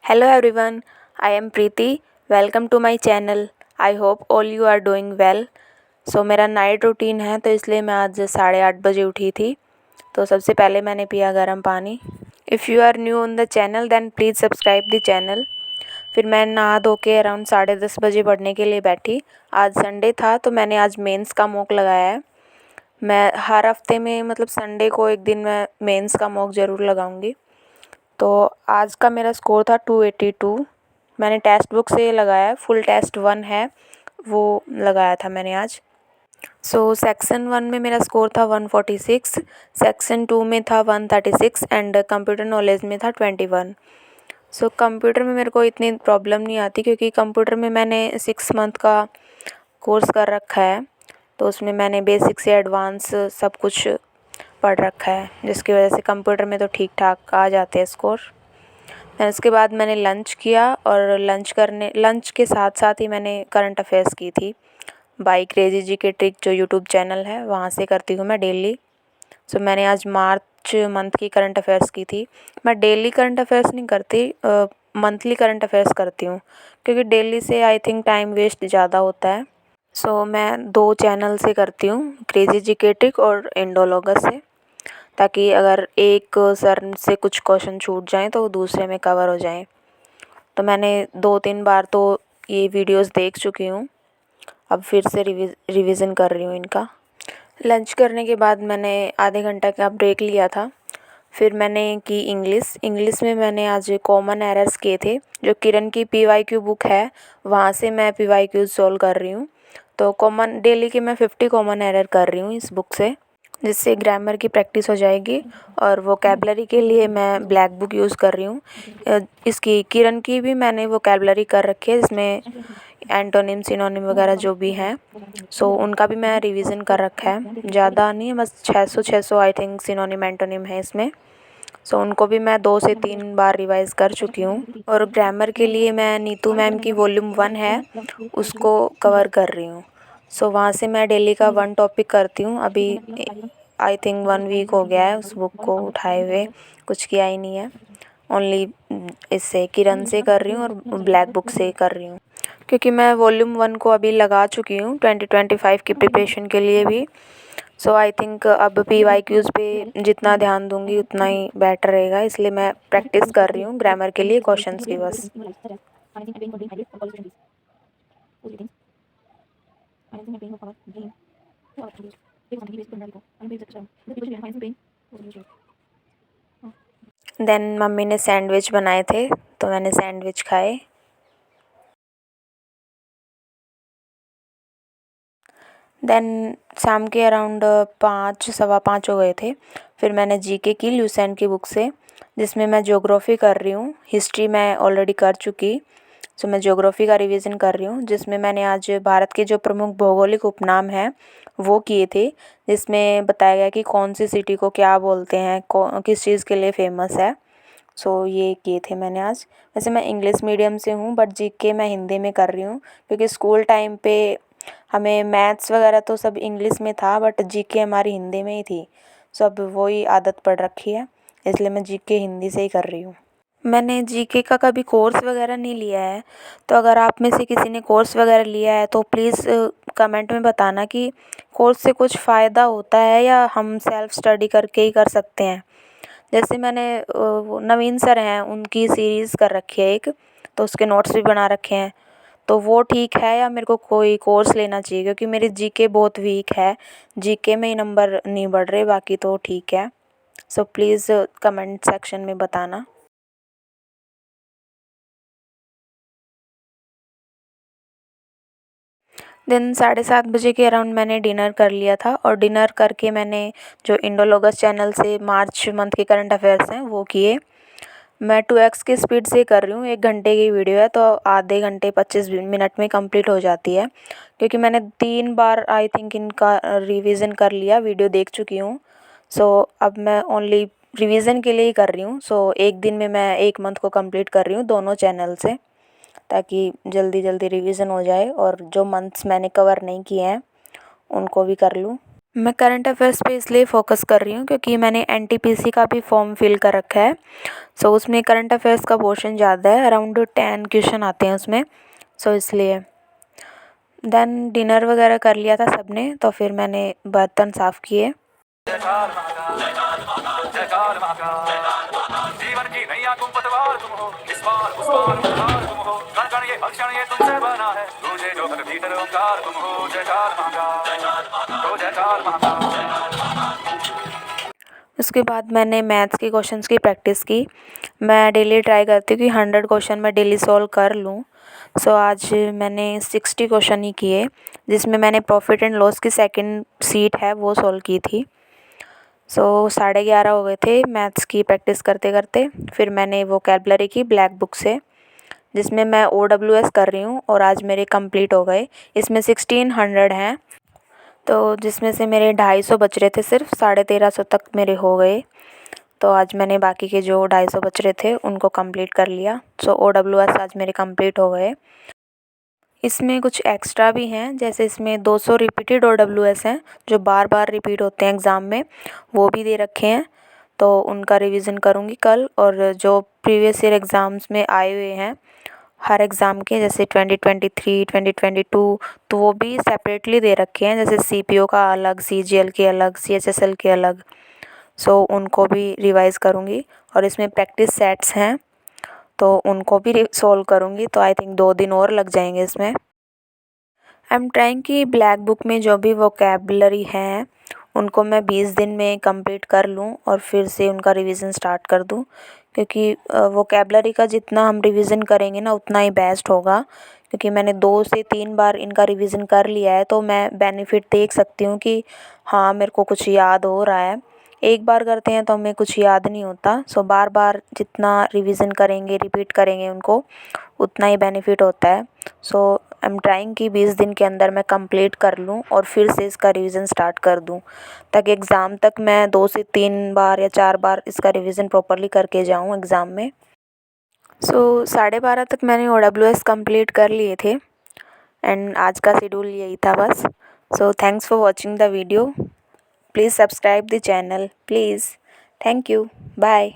Hello everyone, I am Preeti. Welcome to my channel. I hope all you are doing well. मेरा night routine है तो इसलिए मैं आज 8:30 बजे उठी थी। तो सबसे पहले मैंने पिया गर्म पानी। If you are new on the channel then please subscribe the channel. फिर मैं नहा धो के अराउंड 10:30 बजे पढ़ने के लिए बैठी। आज संडे था तो मैंने आज मेंस का मॉक लगाया है। मैं हर हफ्ते में मतलब संडे को एक दिन मैं मेंस का मॉक ज़रूर लगाऊंगी। तो आज का मेरा स्कोर था 282। मैंने टेक्स्ट बुक से लगाया, फुल टेस्ट 1 है वो लगाया था मैंने आज। सेक्शन 1 में मेरा स्कोर था 146, सेक्शन 2 में था 136 एंड कंप्यूटर नॉलेज में था 21। कंप्यूटर में मेरे को इतनी प्रॉब्लम नहीं आती क्योंकि कंप्यूटर में मैंने 6 मंथ का कोर्स कर रखा है। तो उसमें मैंने बेसिक से एडवांस सब कुछ पढ़ रखा है, जिसकी वजह से कंप्यूटर में तो ठीक ठाक आ जाते हैं स्कोर। फिर उसके बाद मैंने लंच किया और लंच के साथ साथ ही मैंने करंट अफेयर्स की थी बाय क्रेजी जीके ट्रिक, जो यूट्यूब चैनल है वहाँ से करती हूँ मैं डेली। मैंने आज मार्च मंथ की करंट अफेयर्स की थी। मैं डेली करंट अफेयर्स नहीं करती, मंथली करंट अफेयर्स करती हूँ क्योंकि डेली से आई थिंक टाइम वेस्ट ज़्यादा होता है। मैं 2 चैनल से करती हूँ, क्रेजी जीके ट्रिक और इंडोलॉगस से, ताकि अगर एक सर से कुछ क्वेश्चन छूट जाएँ तो दूसरे में कवर हो जाएँ। तो मैंने 2-3 बार तो ये वीडियोस देख चुकी हूँ, अब फिर से रिवीजन कर रही हूँ इनका। लंच करने के बाद मैंने आधे घंटा का ब्रेक लिया था। फिर मैंने की इंग्लिश में मैंने आज कॉमन एरर्स किए थे। जो किरण की PYQ बुक है वहाँ से मैं PYQ सॉल्व कर रही हूँ। तो कॉमन डेली के मैं 50 कॉमन एरर कर रही हूँ इस बुक से, जिससे ग्रामर की प्रैक्टिस हो जाएगी। और वोकैबलरी के लिए मैं ब्लैक बुक यूज़ कर रही हूँ। इसकी किरण की भी मैंने वोकैबलरी कर रखी है, जिसमें एंटोनिम सिनोनिम वगैरह जो भी हैं उनका भी मैं रिवीजन कर रखा है। ज़्यादा नहीं है, बस 600 आई थिंक सिनोनिम एंटोनिम है इसमें। उनको भी मैं 2 से 3 बार रिवाइज़ कर चुकी हूँ। और ग्रामर के लिए मैं नीतू मैम की वॉल्यूम 1 है उसको कवर कर रही हूँ। वहाँ से मैं डेली का 1 टॉपिक करती हूँ। अभी आई थिंक 1 वीक हो गया है उस बुक को उठाए हुए, कुछ किया ही नहीं है। ओनली इससे किरण से कर रही हूँ और ब्लैक बुक से कर रही हूँ, क्योंकि मैं वॉल्यूम 1 को अभी लगा चुकी हूँ 2025 की प्रिपरेशन के लिए भी। आई थिंक अब PYQs पे जितना ध्यान दूंगी उतना ही बेटर रहेगा, इसलिए मैं प्रैक्टिस कर रही हूँ ग्रामर के लिए क्वेश्चंस की बस। देन मम्मी ने सैंडविच बनाए थे तो मैंने सैंडविच खाए। देन शाम के अराउंड 5 सवा 5 हो गए थे। फिर मैंने जीके की ल्यूसेंट की बुक से, जिसमें मैं ज्योग्राफी कर रही हूँ। हिस्ट्री मैं ऑलरेडी कर चुकी, मैं ज्योग्राफी का रिवीजन कर रही हूँ, जिसमें मैंने आज भारत के जो प्रमुख भौगोलिक उपनाम हैं वो किए थे, जिसमें बताया गया कि कौन सी सिटी को क्या बोलते हैं, किस चीज़ के लिए फेमस है। ये किए थे मैंने आज। वैसे मैं इंग्लिश मीडियम से हूँ बट जीके मैं हिंदी में कर रही हूँ, क्योंकि स्कूल टाइम पे हमें मैथ्स वगैरह तो सब इंग्लिश में था बट जीके हमारी हिंदी में ही थी। अब वही आदत पड़ रखी है, इसलिए मैं जीके हिंदी से ही कर रही हूँ। मैंने जीके का कभी कोर्स वगैरह नहीं लिया है, तो अगर आप में से किसी ने कोर्स वगैरह लिया है तो प्लीज़ कमेंट में बताना कि कोर्स से कुछ फ़ायदा होता है या हम सेल्फ़ स्टडी करके ही कर सकते हैं। जैसे मैंने वो नवीन सर हैं उनकी सीरीज़ कर रखी है एक, तो उसके नोट्स भी बना रखे हैं। तो वो ठीक है या मेरे को कोई कोर्स लेना चाहिए, क्योंकि मेरी जीके बहुत वीक है, जीके में ही नंबर नहीं बढ़ रहे, बाकी तो ठीक है। प्लीज़ कमेंट सेक्शन में बताना। दिन 7:30 बजे के अराउंड मैंने डिनर कर लिया था, और डिनर करके मैंने जो इंडोलॉगस चैनल से मार्च मंथ के करंट अफेयर्स हैं वो किए। मैं 2x की स्पीड से कर रही हूँ, 1 घंटे की वीडियो है तो आधे घंटे 25 मिनट में कंप्लीट हो जाती है, क्योंकि मैंने 3 बार आई थिंक इनका रिवीजन कर लिया, वीडियो देख चुकी हूँ। अब मैं ओनली रिवीजन के लिए ही कर रही हूँ। एक दिन में मैं 1 मंथ को कंप्लीट कर रही हूँ दोनों चैनल से, ताकि जल्दी रिवीजन हो जाए और जो मंथ्स मैंने कवर नहीं किए हैं उनको भी कर लूँ। मैं करंट अफेयर्स पे इसलिए फ़ोकस कर रही हूँ क्योंकि मैंने एनटीपीसी का भी फॉर्म फिल कर रखा है। सो उसमें करंट अफेयर्स का पोर्शन ज़्यादा है, अराउंड 10 क्वेश्चन आते हैं उसमें, सो इसलिए। देन डिनर वगैरह कर लिया था सबने, तो फिर मैंने बर्तन साफ़ किए। जीवन की नैया तुम पतवार तुम हो, इस पार उस पार उधार तुम हो, कण कण ये अक्षण ये तुमसे बना है, तुझे जो हर भीतर ओंकार तुम हो, जयकार महाकाल, तो जयकार महाकाल। उसके बाद मैंने मैथ्स के क्वेश्चंस की प्रैक्टिस की। मैं डेली ट्राई करती हूँ कि 100 क्वेश्चन मैं डेली सॉल्व कर लूँ। सो आज मैंने 60 क्वेश्चन ही किए, जिसमें मैंने प्रॉफिट एंड लॉस की सेकंड शीट है वो सॉल्व की थी। सो 11:30 हो गए थे मैथ्स की प्रैक्टिस करते करते। फिर मैंने वोकैबुलरी की ब्लैक बुक से, जिसमें मैं OWS कर रही हूँ, और आज मेरे कंप्लीट हो गए। इसमें 1600 हैं, तो जिसमें से मेरे 250 बच रहे थे, सिर्फ 1350 तक मेरे हो गए। तो आज मैंने बाकी के जो 250 बच रहे थे उनको कंप्लीट कर लिया। सो OWS आज मेरे कंप्लीट हो गए। इसमें कुछ एक्स्ट्रा भी हैं, जैसे इसमें 200 रिपीटेड OWS हैं जो बार बार रिपीट होते हैं एग्ज़ाम में, वो भी दे रखे हैं। तो उनका रिवीजन करूँगी कल। और जो प्रीवियस ईयर एग्ज़ाम्स में आए हुए हैं हर एग्ज़ाम के, जैसे 2023, 2022, तो वो भी सेपरेटली दे रखे हैं, जैसे CPO का अलग, CGL के अलग, CHSL के अलग। सो उनको भी रिवाइज़ करूँगी। और इसमें प्रैक्टिस सेट्स हैं, तो उनको भी सॉल्व करूँगी। तो आई थिंक 2 दिन और लग जाएंगे इसमें। आई एम ट्राइंग कि ब्लैक बुक में जो भी वोकैबुलरी हैं उनको मैं 20 दिन में कंप्लीट कर लूँ और फिर से उनका रिवीजन स्टार्ट कर दूँ, क्योंकि वोकैबुलरी का जितना हम रिवीजन करेंगे ना उतना ही बेस्ट होगा। क्योंकि मैंने 2 से 3 बार इनका रिवीजन कर लिया है, तो मैं बेनिफिट देख सकती हूँ कि हाँ मेरे को कुछ याद हो रहा है। एक बार करते हैं तो हमें कुछ याद नहीं होता। सो बार बार जितना रिवीजन करेंगे, रिपीट करेंगे उनको, उतना ही बेनिफिट होता है। सो आई एम ट्राइंग कि 20 दिन के अंदर मैं कंप्लीट कर लूँ और फिर से इसका रिवीजन स्टार्ट कर दूँ, ताकि एग्ज़ाम तक मैं 2 से 3 बार या 4 बार इसका रिवीजन प्रॉपर्ली करके जाऊँ एग्ज़ाम में। सो 12:30 तक मैंने OWS कंप्लीट कर लिए थे, एंड आज का शेड्यूल यही था बस। So thanks for watching the video. Please subscribe the channel please. Thank you. Bye.